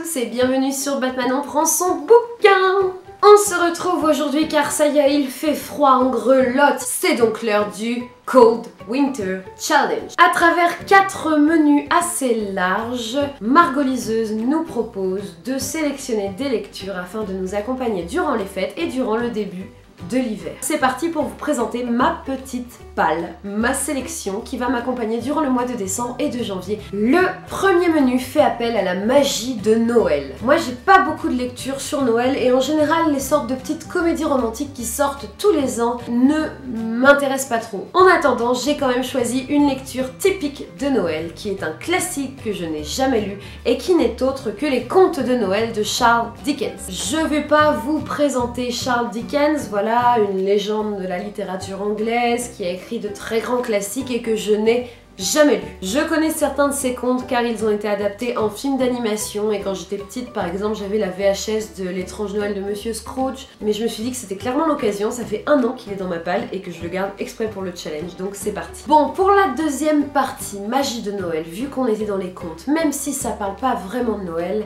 tous et bienvenue sur Batman on prend son bouquin. On se retrouve aujourd'hui car ça y est, il fait froid en grelotte. C'est donc l'heure du Cold Winter Challenge. À travers 4 menus assez larges, Margot Liseuse nous propose de sélectionner des lectures afin de nous accompagner durant les fêtes et durant le début de l'hiver. C'est parti pour vous présenter ma petite palle, ma sélection qui va m'accompagner durant le mois de décembre et de janvier. Le premier menu fait appel à la magie de Noël. Moi j'ai pas beaucoup de lectures sur Noël et en général les sortes de petites comédies romantiques qui sortent tous les ans ne m'intéressent pas trop. En attendant, j'ai quand même choisi une lecture typique de Noël qui est un classique que je n'ai jamais lu et qui n'est autre que les Contes de Noël de Charles Dickens. Je vais pas vous présenter Charles Dickens, voilà une légende de la littérature anglaise qui a écrit de très grands classiques et que je n'ai jamais lu. Je connais certains de ses contes car ils ont été adaptés en film d'animation et quand j'étais petite par exemple j'avais la VHS de L'étrange Noël de Monsieur Scrooge, mais je me suis dit que c'était clairement l'occasion, ça fait 1 an qu'il est dans ma palle et que je le garde exprès pour le challenge, donc c'est parti. Bon, pour la deuxième partie, magie de Noël, vu qu'on était dans les contes, même si ça parle pas vraiment de Noël,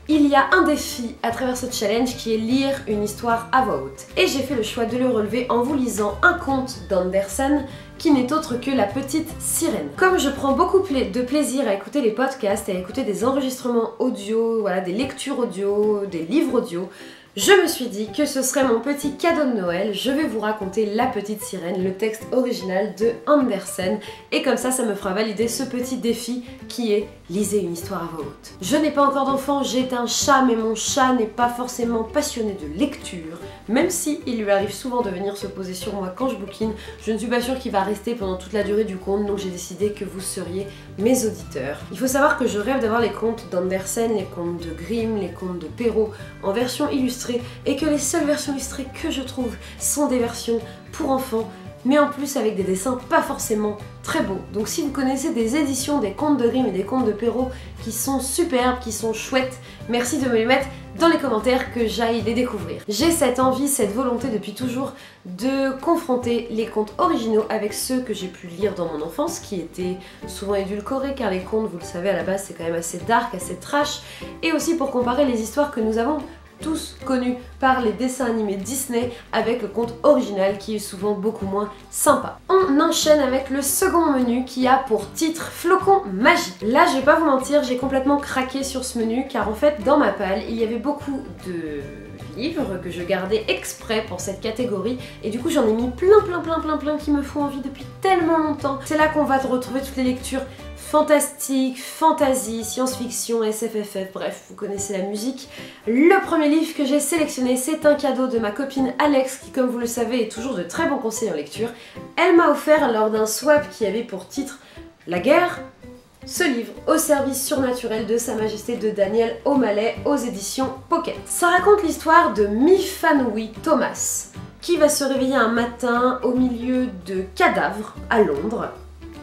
il y a un défi à travers ce challenge qui est lire une histoire à voix haute. Et j'ai fait le choix de le relever en vous lisant un conte d'Andersen qui n'est autre que La Petite Sirène. Comme je prends beaucoup de plaisir à écouter les podcasts et à écouter des enregistrements audio, voilà, des lectures audio, des livres audio, je me suis dit que ce serait mon petit cadeau de Noël. Je vais vous raconter La Petite Sirène, le texte original de Andersen. Et comme ça me fera valider ce petit défi qui est lisez une histoire à voix haute. Je n'ai pas encore d'enfant, j'ai un chat, mais mon chat n'est pas forcément passionné de lecture. Même si il lui arrive souvent de venir se poser sur moi quand je bouquine, je ne suis pas sûre qu'il va rester pendant toute la durée du conte, donc j'ai décidé que vous seriez mes auditeurs. Il faut savoir que je rêve d'avoir les contes d'Andersen, les contes de Grimm, les contes de Perrault en version illustrée, et que les seules versions illustrées que je trouve sont des versions pour enfants, mais en plus avec des dessins pas forcément très beaux. Donc si vous connaissez des éditions des contes de Grimm et des contes de Perrault qui sont superbes, qui sont chouettes, merci de me les mettre dans les commentaires que j'aille les découvrir. J'ai cette envie, cette volonté depuis toujours de confronter les contes originaux avec ceux que j'ai pu lire dans mon enfance, qui étaient souvent édulcorés, car les contes, vous le savez, à la base c'est quand même assez dark, assez trash, et aussi pour comparer les histoires que nous avons tous connus par les dessins animés Disney avec le conte original qui est souvent beaucoup moins sympa. On enchaîne avec le second menu qui a pour titre Flocon Magique. Là je vais pas vous mentir, j'ai complètement craqué sur ce menu car en fait dans ma palle il y avait beaucoup de livres que je gardais exprès pour cette catégorie et du coup j'en ai mis plein qui me font envie depuis tellement longtemps. C'est là qu'on va retrouver toutes les lectures fantastique, fantasy, science-fiction, SFFF, bref, vous connaissez la musique. Le premier livre que j'ai sélectionné, c'est un cadeau de ma copine Alex, qui comme vous le savez est toujours de très bons conseils en lecture. Elle m'a offert lors d'un swap qui avait pour titre La guerre, ce livre au service surnaturel de Sa Majesté de Daniel O'Malley aux éditions Pocket. Ça raconte l'histoire de Myfanwy Thomas, qui va se réveiller un matin au milieu de cadavres à Londres.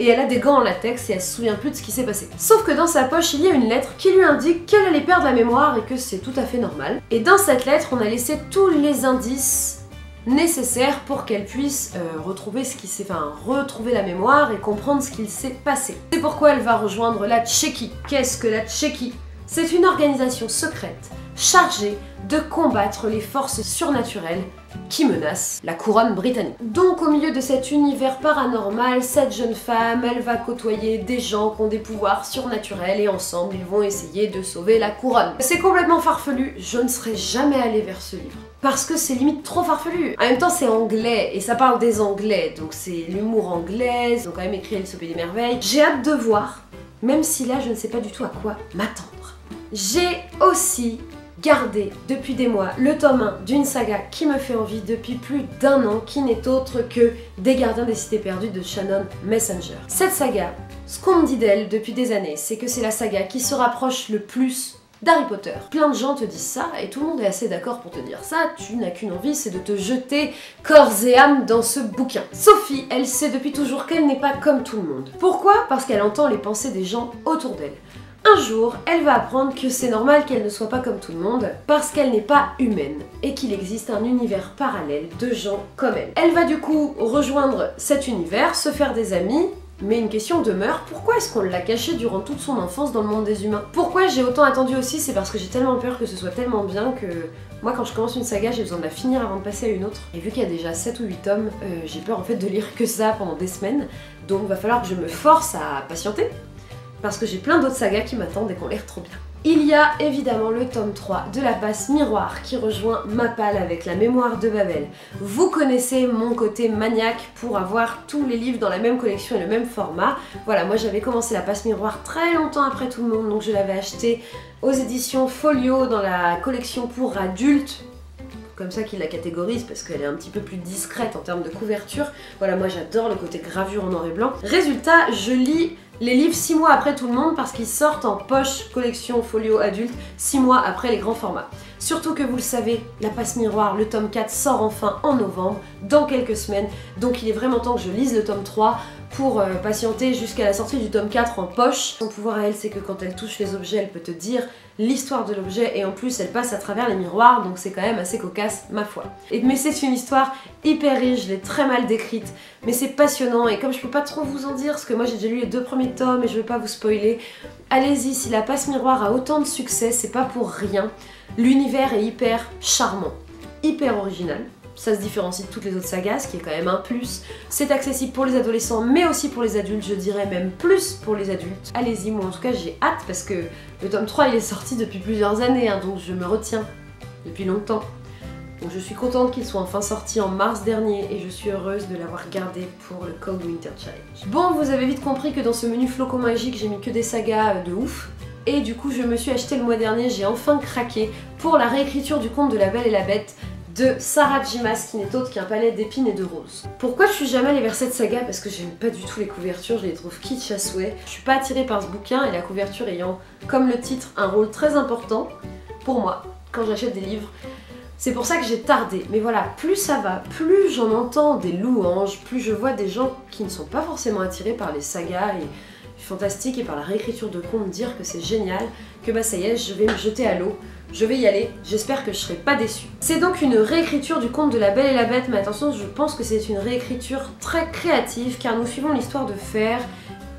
Et elle a des gants en latex et elle se souvient plus de ce qui s'est passé. Sauf que dans sa poche, il y a une lettre qui lui indique qu'elle allait perdre la mémoire et que c'est tout à fait normal. Et dans cette lettre, on a laissé tous les indices nécessaires pour qu'elle puisse retrouver la mémoire et comprendre ce qu'il s'est passé. C'est pourquoi elle va rejoindre la Tchéquie. Qu'est-ce que la Tchéquie? C'est une organisation secrète chargée de combattre les forces surnaturelles qui menacent la couronne britannique. Donc au milieu de cet univers paranormal, cette jeune femme, elle va côtoyer des gens qui ont des pouvoirs surnaturels et ensemble ils vont essayer de sauver la couronne. C'est complètement farfelu, je ne serais jamais allée vers ce livre. Parce que c'est limite trop farfelu. En même temps c'est anglais et ça parle des anglais, donc c'est l'humour anglais, ils ont quand même écrit Alice au Pays des Merveilles. J'ai hâte de voir, même si là je ne sais pas du tout à quoi m'attendre. J'ai aussi gardé depuis des mois le tome 1 d'une saga qui me fait envie depuis plus d'1 an, qui n'est autre que Des Gardiens des Cités Perdues de Shannon Messenger. Cette saga, ce qu'on me dit d'elle depuis des années, c'est que c'est la saga qui se rapproche le plus d'Harry Potter. Plein de gens te disent ça et tout le monde est assez d'accord pour te dire ça, tu n'as qu'une envie, c'est de te jeter corps et âme dans ce bouquin. Sophie, elle sait depuis toujours qu'elle n'est pas comme tout le monde. Pourquoi? Parce qu'elle entend les pensées des gens autour d'elle. Un jour, elle va apprendre que c'est normal qu'elle ne soit pas comme tout le monde parce qu'elle n'est pas humaine et qu'il existe un univers parallèle de gens comme elle. Elle va du coup rejoindre cet univers, se faire des amis Mais une question demeure, pourquoi est-ce qu'on l'a caché durant toute son enfance dans le monde des humains? Pourquoi j'ai autant attendu aussi, c'est parce que j'ai tellement peur que ce soit tellement bien que moi quand je commence une saga j'ai besoin de la finir avant de passer à une autre. Et vu qu'il y a déjà 7 ou 8 tomes, j'ai peur en fait de lire que ça pendant des semaines. Donc va falloir que je me force à patienter. Parce que j'ai plein d'autres sagas qui m'attendent et qui ont l'air trop bien. Il y a évidemment le tome 3 de la passe miroir qui rejoint Mappal avec la mémoire de Babel. Vous connaissez mon côté maniaque pour avoir tous les livres dans la même collection et le même format. Voilà, moi j'avais commencé la passe miroir très longtemps après tout le monde, donc je l'avais acheté aux éditions Folio dans la collection pour adultes. Comme ça qu'ils la catégorisent parce qu'elle est un petit peu plus discrète en termes de couverture. Voilà, moi j'adore le côté gravure en noir et blanc. Résultat, je lis les livres 6 mois après tout le monde parce qu'ils sortent en poche collection folio adulte 6 mois après les grands formats. Surtout que vous le savez, la passe miroir, le tome 4 sort enfin en novembre, dans quelques semaines. Donc il est vraiment temps que je lise le tome 3 pour patienter jusqu'à la sortie du tome 4 en poche. Son pouvoir à elle, c'est que quand elle touche les objets, elle peut te dire l'histoire de l'objet et en plus elle passe à travers les miroirs, donc c'est quand même assez cocasse, ma foi. Mais c'est une histoire hyper riche, je l'ai très mal décrite, mais c'est passionnant et comme je peux pas trop vous en dire, parce que moi j'ai déjà lu les 2 premiers tomes et je veux pas vous spoiler, allez-y, si la passe miroir a autant de succès, c'est pas pour rien. L'univers est hyper charmant, hyper original. Ça se différencie de toutes les autres sagas, ce qui est quand même un plus. C'est accessible pour les adolescents, mais aussi pour les adultes, je dirais même plus pour les adultes. Allez-y, moi en tout cas j'ai hâte parce que le tome 3 il est sorti depuis plusieurs années, hein, donc je me retiens depuis longtemps. Donc je suis contente qu'il soit enfin sorti en mars dernier et je suis heureuse de l'avoir gardé pour le Cold Winter Challenge. Bon, vous avez vite compris que dans ce menu flocon magique, j'ai mis que des sagas de ouf. Et du coup, je me suis acheté le mois dernier, j'ai enfin craqué pour la réécriture du conte de La Belle et la Bête de Sarah J. Maas, qui n'est autre qu'un palais d'épines et de roses. Pourquoi je suis jamais allée vers cette saga? Parce que j'aime pas du tout les couvertures, je les trouve kitsch à souhait. Je suis pas attirée par ce bouquin et la couverture ayant, comme le titre, un rôle très important pour moi quand j'achète des livres. C'est pour ça que j'ai tardé. Mais voilà, plus ça va, plus j'en entends des louanges, plus je vois des gens qui ne sont pas forcément attirés par les sagas et fantastiques et par la réécriture de contes dire que c'est génial, que bah ça y est, je vais me jeter à l'eau. Je vais y aller, j'espère que je serai pas déçue. C'est donc une réécriture du conte de La Belle et la Bête, mais attention, je pense que c'est une réécriture très créative car nous suivons l'histoire de Fer.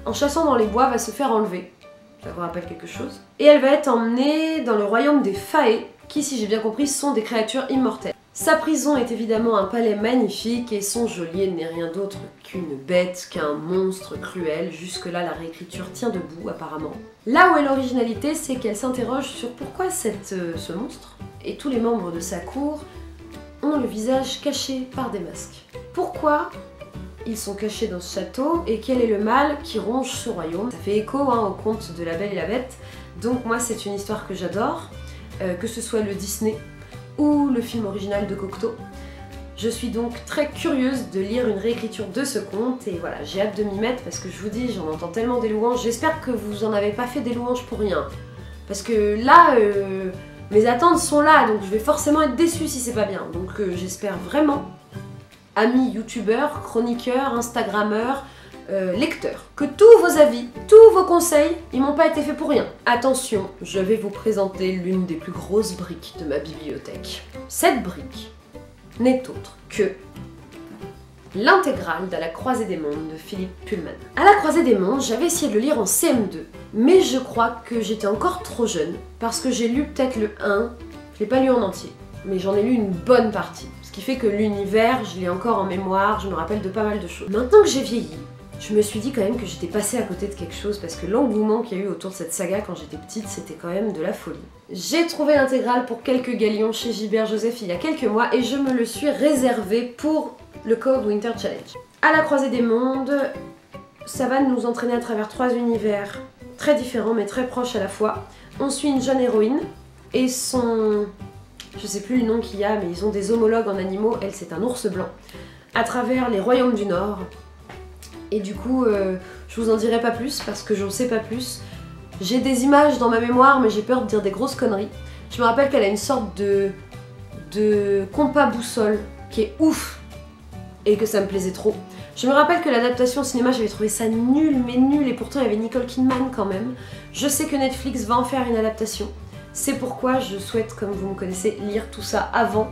En chassant dans les bois, va se faire enlever. Ça vous rappelle quelque chose? Et elle va être emmenée dans le royaume des Fae, qui, si j'ai bien compris, sont des créatures immortelles. Sa prison est évidemment un palais magnifique et son geôlier n'est rien d'autre qu'une bête, qu'un monstre cruel. Jusque-là, la réécriture tient debout, apparemment. Là où est l'originalité, c'est qu'elle s'interroge sur pourquoi ce monstre et tous les membres de sa cour ont le visage caché par des masques. Pourquoi ils sont cachés dans ce château et quel est le mal qui ronge ce royaume? Ça fait écho au conte de La Belle et la Bête, donc moi c'est une histoire que j'adore, que ce soit le Disney ou le film original de Cocteau. Je suis donc très curieuse de lire une réécriture de ce conte et voilà, j'ai hâte de m'y mettre parce que je vous dis, j'en entends tellement des louanges. J'espère que vous en avez pas fait des louanges pour rien. Parce que là, mes attentes sont là, donc je vais forcément être déçue si c'est pas bien. Donc j'espère vraiment, amis youtubeurs, chroniqueurs, instagrammeurs, lecteurs, que tous vos avis, tous vos conseils, ils m'ont pas été faits pour rien. Attention, je vais vous présenter l'une des plus grosses briques de ma bibliothèque. Cette brique n'est autre que l'intégrale de La Croisée des Mondes de Philippe Pullman. À La Croisée des Mondes, j'avais essayé de le lire en CM2, mais je crois que j'étais encore trop jeune, parce que j'ai lu peut-être le 1, je l'ai pas lu en entier, mais j'en ai lu une bonne partie. Ce qui fait que l'univers, je l'ai encore en mémoire, je me rappelle de pas mal de choses. Maintenant que j'ai vieilli, je me suis dit quand même que j'étais passée à côté de quelque chose parce que l'engouement qu'il y a eu autour de cette saga quand j'étais petite, c'était quand même de la folie. J'ai trouvé l'intégrale pour quelques galions chez Gilbert Joseph il y a quelques mois et je me le suis réservé pour le Cold Winter Challenge. À La Croisée des Mondes, ça va nous entraîner à travers 3 univers très différents mais très proches à la fois. On suit une jeune héroïne et son... je sais plus le nom qu'il y a mais ils ont des homologues en animaux, elle c'est un ours blanc. À travers les royaumes du Nord. Et du coup, je vous en dirai pas plus parce que j'en sais pas plus. J'ai des images dans ma mémoire, mais j'ai peur de dire des grosses conneries. Je me rappelle qu'elle a une sorte de compas boussole qui est ouf et que ça me plaisait trop. Je me rappelle que l'adaptation au cinéma, j'avais trouvé ça nul, mais nul, et pourtant il y avait Nicole Kidman quand même. Je sais que Netflix va en faire une adaptation. C'est pourquoi je souhaite, comme vous me connaissez, lire tout ça avant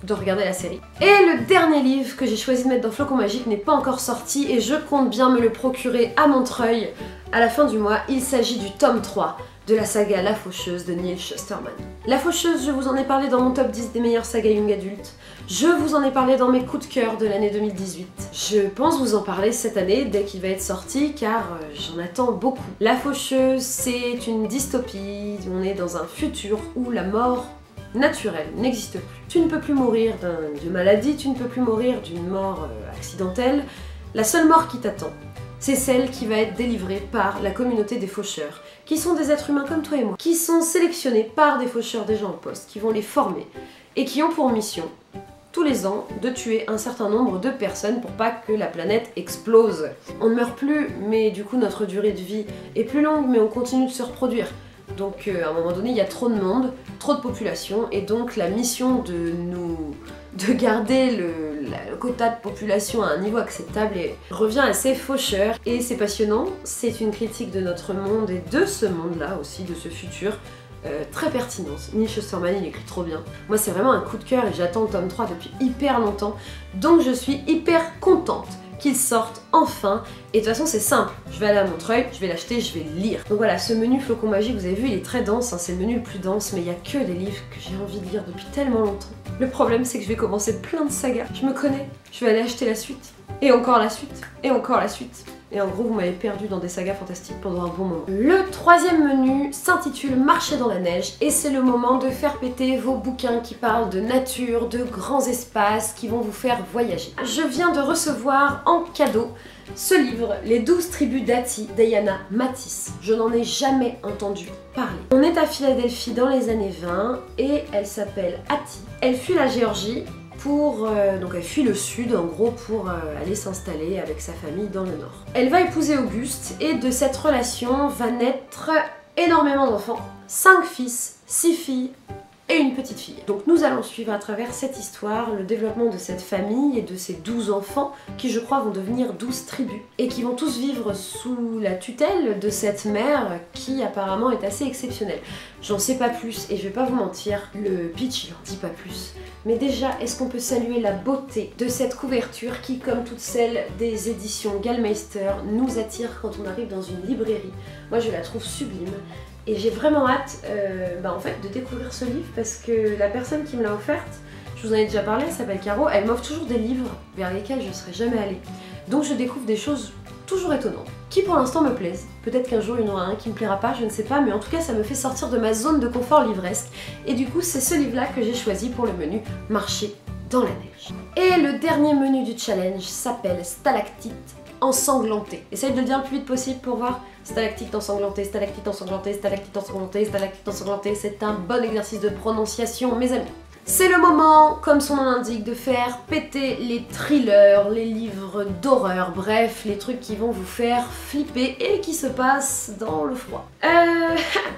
de regarder la série. Et le dernier livre que j'ai choisi de mettre dans Flocon Magique n'est pas encore sorti et je compte bien me le procurer à Montreuil à la fin du mois. Il s'agit du tome 3 de la saga La Faucheuse de Neal Shusterman. La Faucheuse, je vous en ai parlé dans mon top 10 des meilleures sagas young adultes. Je vous en ai parlé dans mes coups de cœur de l'année 2018. Je pense vous en parler cette année dès qu'il va être sorti car j'en attends beaucoup. La Faucheuse, c'est une dystopie. On est dans un futur où la mort naturelle n'existe plus. Tu ne peux plus mourir d'une maladie, tu ne peux plus mourir d'une mort accidentelle. La seule mort qui t'attend, c'est celle qui va être délivrée par la communauté des faucheurs, qui sont des êtres humains comme toi et moi, qui sont sélectionnés par des faucheurs déjà en poste, qui vont les former, et qui ont pour mission, tous les ans, de tuer un certain nombre de personnes pour pas que la planète explose. On ne meurt plus, mais du coup notre durée de vie est plus longue, mais on continue de se reproduire. Donc à un moment donné, il y a trop de monde, trop de population, et donc la mission de garder le quota de population à un niveau acceptable revient à ces faucheurs. Et c'est passionnant, c'est une critique de notre monde et de ce monde-là aussi, de ce futur, très pertinente. Neal Shusterman, il écrit trop bien. Moi, c'est vraiment un coup de cœur et j'attends le tome 3 depuis hyper longtemps, donc je suis hyper contente qu'il sorte enfin. Et de toute façon c'est simple, je vais aller à Montreuil, je vais l'acheter, je vais le lire. Donc voilà, ce menu Flocon Magique, vous avez vu, il est très dense, hein, c'est le menu le plus dense, mais il n'y a que des livres que j'ai envie de lire depuis tellement longtemps. Le problème c'est que je vais commencer plein de sagas, je me connais, je vais aller acheter la suite, et encore la suite, et encore la suite. Et en gros, vous m'avez perdu dans des sagas fantastiques pendant un bon moment. Le troisième menu s'intitule Marcher dans la neige et c'est le moment de faire péter vos bouquins qui parlent de nature, de grands espaces, qui vont vous faire voyager. Je viens de recevoir en cadeau ce livre, Les 12 tribus d'Ati d'Ayana Matisse. Je n'en ai jamais entendu parler. On est à Philadelphie dans les années 20 et elle s'appelle Ati. Elle fuit la Géorgie donc elle fuit le sud en gros pour aller s'installer avec sa famille dans le nord. Elle va épouser Auguste et de cette relation va naître énormément d'enfants. 5 fils, 6 filles et une petite fille. Donc nous allons suivre à travers cette histoire le développement de cette famille et de ces 12 enfants qui je crois vont devenir 12 tribus et qui vont tous vivre sous la tutelle de cette mère qui apparemment est assez exceptionnelle. J'en sais pas plus et je vais pas vous mentir, le pitch il en dit pas plus. Mais déjà, est-ce qu'on peut saluer la beauté de cette couverture qui, comme toutes celles des éditions Gallmeister, nous attire quand on arrive dans une librairie. Moi je la trouve sublime. Et j'ai vraiment hâte en fait, de découvrir ce livre parce que la personne qui me l'a offerte, je vous en ai déjà parlé, elle s'appelle Caro, elle m'offre toujours des livres vers lesquels je ne serais jamais allée. Donc je découvre des choses toujours étonnantes, qui pour l'instant me plaisent. Peut-être qu'un jour il y en aura un qui me plaira pas, je ne sais pas, mais en tout cas ça me fait sortir de ma zone de confort livresque. Et du coup c'est ce livre-là que j'ai choisi pour le menu Marcher dans la neige. Et le dernier menu du challenge s'appelle Stalactite ensanglantée. Essaye de le dire le plus vite possible pour voir. Stalactite ensanglantée, stalactite ensanglantée, stalactite ensanglantée, stalactite ensanglantée. C'est un bon exercice de prononciation, mes amis. C'est le moment, comme son nom l'indique, de faire péter les thrillers, les livres d'horreur, bref, les trucs qui vont vous faire flipper et qui se passent dans le froid.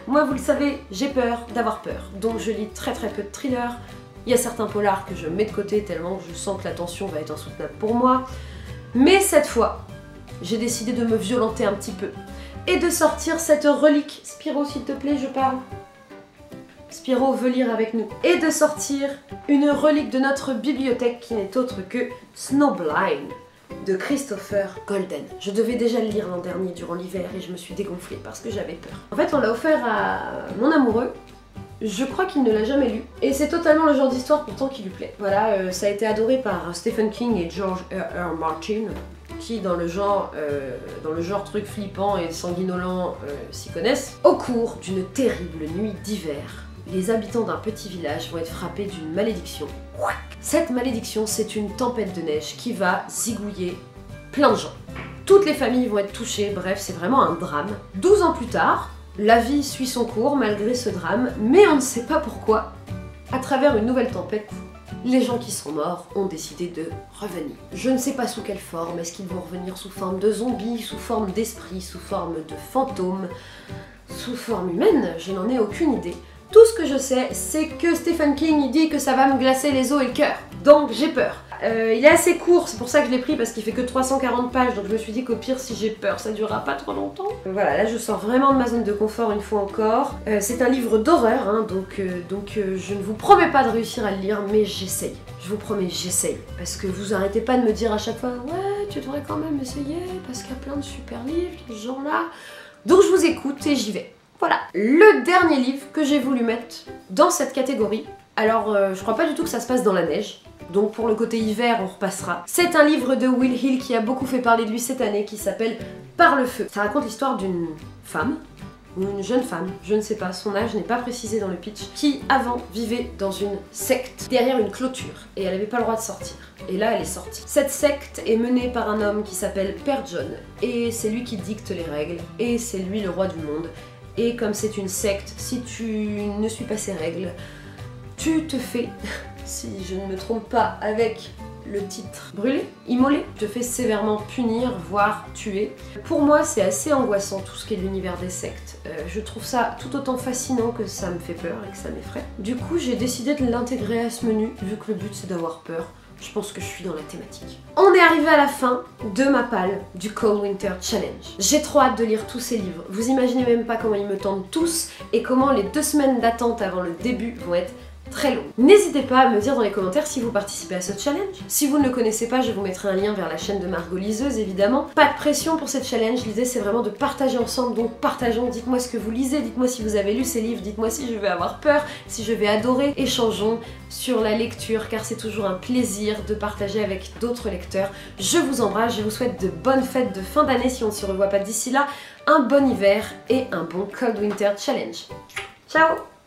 Moi, vous le savez, j'ai peur d'avoir peur, donc je lis très peu de thrillers. Il y a certains polars que je mets de côté tellement je sens que la tension va être insoutenable pour moi. Mais cette fois, j'ai décidé de me violenter un petit peu et de sortir cette relique. Spiro, s'il te plaît, je parle. Spiro veut lire avec nous. Et de sortir une relique de notre bibliothèque qui n'est autre que Snowblind de Christopher Golden. Je devais déjà le lire l'an dernier durant l'hiver et je me suis dégonflée parce que j'avais peur. En fait, on l'a offert à mon amoureux. Je crois qu'il ne l'a jamais lu. Et c'est totalement le genre d'histoire pourtant qui lui plaît. Voilà, ça a été adoré par Stephen King et George R.R. Martin, qui dans le genre truc flippant et sanguinolent s'y connaissent. Au cours d'une terrible nuit d'hiver, les habitants d'un petit village vont être frappés d'une malédiction. Cette malédiction, c'est une tempête de neige qui va zigouiller plein de gens. Toutes les familles vont être touchées, bref, c'est vraiment un drame. 12 ans plus tard, la vie suit son cours malgré ce drame, mais on ne sait pas pourquoi, à travers une nouvelle tempête, les gens qui sont morts ont décidé de revenir. Je ne sais pas sous quelle forme, est-ce qu'ils vont revenir sous forme de zombies, sous forme d'esprits, sous forme de fantômes, sous forme humaine, je n'en ai aucune idée. Tout ce que je sais, c'est que Stephen King il dit que ça va me glacer les os et le cœur, donc j'ai peur. il est assez court, c'est pour ça que je l'ai pris parce qu'il fait que 340 pages, donc je me suis dit qu'au pire si j'ai peur ça durera pas trop longtemps. Voilà, là je sors vraiment de ma zone de confort une fois encore. C'est un livre d'horreur, hein, donc je ne vous promets pas de réussir à le lire, mais j'essaye. Je vous promets, j'essaye. Parce que vous arrêtez pas de me dire à chaque fois « Ouais, tu devrais quand même essayer, parce qu'il y a plein de super livres de ce genre-là. » Donc je vous écoute et j'y vais. Voilà, le dernier livre que j'ai voulu mettre dans cette catégorie. Alors, je crois pas du tout que ça se passe dans la neige. Donc pour le côté hiver, on repassera. C'est un livre de Will Hill qui a beaucoup fait parler de lui cette année, qui s'appelle Par le feu. Ça raconte l'histoire d'une femme, ou une jeune femme, je ne sais pas, son âge n'est pas précisé dans le pitch, qui avant vivait dans une secte, derrière une clôture, et elle n'avait pas le droit de sortir. Et là, elle est sortie. Cette secte est menée par un homme qui s'appelle Père John, et c'est lui qui dicte les règles, et c'est lui le roi du monde. Et comme c'est une secte, si tu ne suis pas ces règles, tu te fais, si je ne me trompe pas avec le titre, brûler, immoler, te fais sévèrement punir, voire tuer. Pour moi, c'est assez angoissant tout ce qui est l'univers des sectes. Je trouve ça tout autant fascinant que ça me fait peur et que ça m'effraie. Du coup, j'ai décidé de l'intégrer à ce menu, vu que le but c'est d'avoir peur. Je pense que je suis dans la thématique. On est arrivé à la fin de ma palle du Cold Winter Challenge. J'ai trop hâte de lire tous ces livres. Vous imaginez même pas comment ils me tentent tous et comment les 2 semaines d'attente avant le début vont être très long. N'hésitez pas à me dire dans les commentaires si vous participez à ce challenge. Si vous ne le connaissez pas, je vous mettrai un lien vers la chaîne de Margot Liseuse, évidemment. Pas de pression pour cette challenge, l'idée c'est vraiment de partager ensemble, donc partageons, dites-moi ce que vous lisez, dites-moi si vous avez lu ces livres, dites-moi si je vais avoir peur, si je vais adorer. Échangeons sur la lecture, car c'est toujours un plaisir de partager avec d'autres lecteurs. Je vous embrasse, je vous souhaite de bonnes fêtes de fin d'année si on ne se revoit pas d'ici là, un bon hiver et un bon Cold Winter Challenge. Ciao!